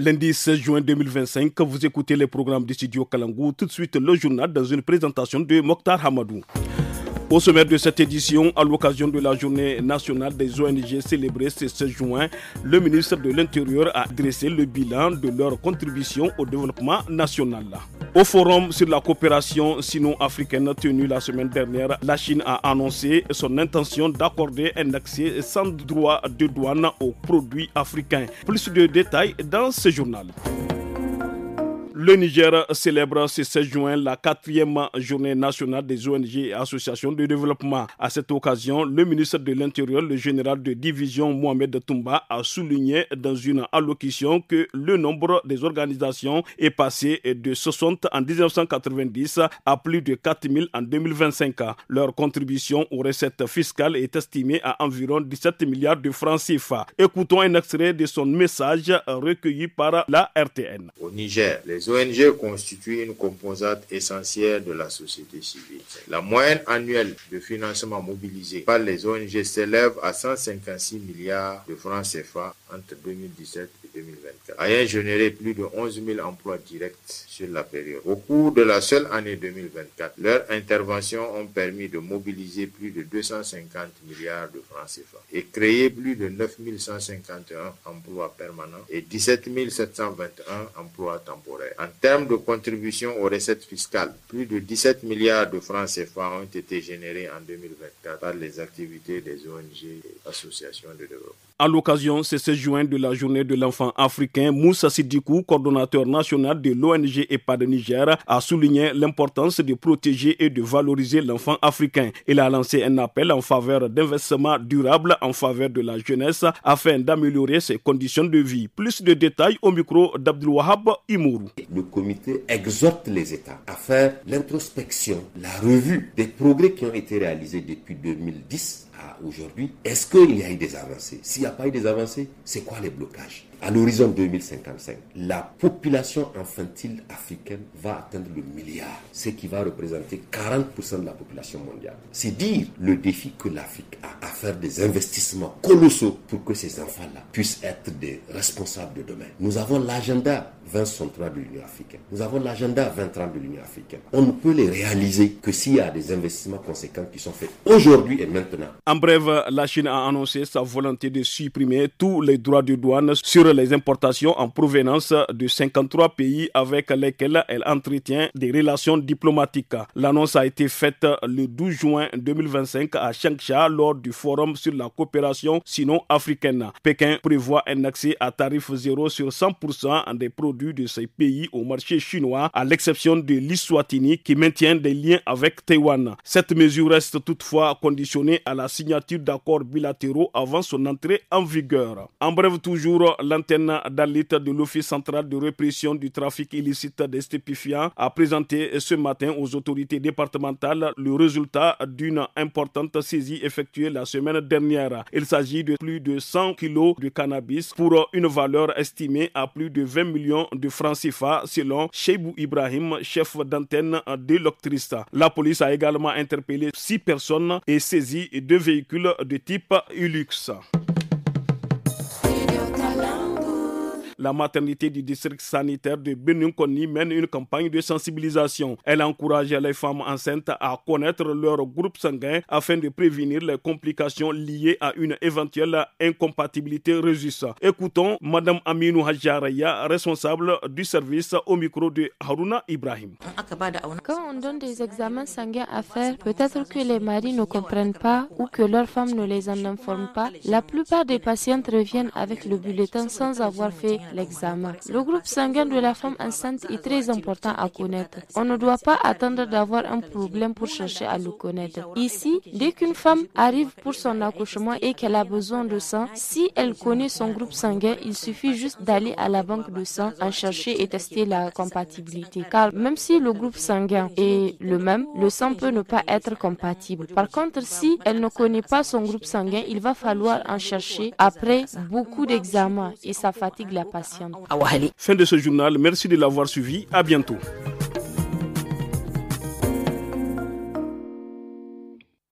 Lundi 16 juin 2025, vous écoutez les programmes du studio Kalangou. Tout de suite, le journal dans une présentation de Mokhtar Hamadou. Au sommaire de cette édition, à l'occasion de la journée nationale des ONG célébrée ce 16 juin, le ministre de l'Intérieur a dressé le bilan de leur contribution au développement national. Au forum sur la coopération sino-africaine tenu la semaine dernière, la Chine a annoncé son intention d'accorder un accès sans droit de douane aux produits africains. Plus de détails dans ce journal. Le Niger célèbre ce 16 juin la 4e journée nationale des ONG et associations de développement. À cette occasion, le ministre de l'Intérieur, le général de division Mohamed Toumba, a souligné dans une allocution que le nombre des organisations est passé de 60 en 1990 à plus de 4000 en 2025. Leur contribution aux recettes fiscales est estimée à environ 17 milliards de francs CFA. Écoutons un extrait de son message recueilli par la RTN. Au Niger, les ONG constituent une composante essentielle de la société civile. La moyenne annuelle de financement mobilisé par les ONG s'élève à 156 milliards de francs CFA entre 2017 et 2024, ayant généré plus de 11 000 emplois directs sur la période. Au cours de la seule année 2024, leurs interventions ont permis de mobiliser plus de 250 milliards de francs CFA et créer plus de 9 151 emplois permanents et 17 721 emplois temporaires. En termes de contribution aux recettes fiscales, plus de 17 milliards de francs CFA ont été générés en 2024 par les activités des ONG et associations de développement. À l'occasion, ce 16 juin de la journée de l'enfant africain, Moussa Sidikou, coordonnateur national de l'ONG EPAD Niger, a souligné l'importance de protéger et de valoriser l'enfant africain. Il a lancé un appel en faveur d'investissements durables en faveur de la jeunesse afin d'améliorer ses conditions de vie. Plus de détails au micro d'Abdelwahab Imourou. Le comité exhorte les États à faire l'introspection, la revue des progrès qui ont été réalisés depuis 2010 à aujourd'hui. Est-ce qu'il y a eu des avancées? S'il n'y a pas eu des avancées, c'est quoi les blocages? À l'horizon 2055, la population infantile africaine va atteindre le milliard, ce qui va représenter 40% de la population mondiale. C'est dire le défi que l'Afrique a à faire des investissements colossaux pour que ces enfants-là puissent être des responsables de demain. Nous avons l'agenda 2063 de l'Union africaine. Nous avons l'agenda 2030 de l'Union africaine. On ne peut les réaliser que s'il y a des investissements conséquents qui sont faits aujourd'hui et maintenant. En bref, la Chine a annoncé sa volonté de supprimer tous les droits de douane sur les importations en provenance de 53 pays avec lesquels elle entretient des relations diplomatiques. L'annonce a été faite le 12 juin 2025 à Changsha lors du forum sur la coopération sino-africaine. Pékin prévoit un accès à tarif zéro sur 100% des produits de ces pays au marché chinois, à l'exception de l'Eswatini qui maintient des liens avec Taïwan. Cette mesure reste toutefois conditionnée à la signature d'accords bilatéraux avant son entrée en vigueur. En bref, toujours l'antenne d'Alit de l'Office central de répression du trafic illicite des stupéfiants a présenté ce matin aux autorités départementales le résultat d'une importante saisie effectuée la semaine dernière. Il s'agit de plus de 100 kilos de cannabis pour une valeur estimée à plus de 20 millions de francs CFA selon Cheibou Ibrahim, chef d'antenne de l'Octrice. La police a également interpellé 6 personnes et saisi 2 véhicules de type Hilux. La maternité du district sanitaire de Benin-Koni mène une campagne de sensibilisation. Elle encourage les femmes enceintes à connaître leur groupe sanguin afin de prévenir les complications liées à une éventuelle incompatibilité résus. Écoutons Madame Aminou Hadjaraya, responsable du service au micro de Haruna Ibrahim. Quand on donne des examens sanguins à faire, peut-être que les maris ne comprennent pas ou que leurs femmes ne les en informent pas. La plupart des patientes reviennent avec le bulletin sans avoir fait l'examen. Le groupe sanguin de la femme enceinte est très important à connaître. On ne doit pas attendre d'avoir un problème pour chercher à le connaître. Ici, dès qu'une femme arrive pour son accouchement et qu'elle a besoin de sang, si elle connaît son groupe sanguin, il suffit juste d'aller à la banque de sang, en chercher et tester la compatibilité. Car même si le groupe sanguin est le même, le sang peut ne pas être compatible. Par contre, si elle ne connaît pas son groupe sanguin, il va falloir en chercher après beaucoup d'examens et ça fatigue la patiente. Fin de ce journal, merci de l'avoir suivi, à bientôt.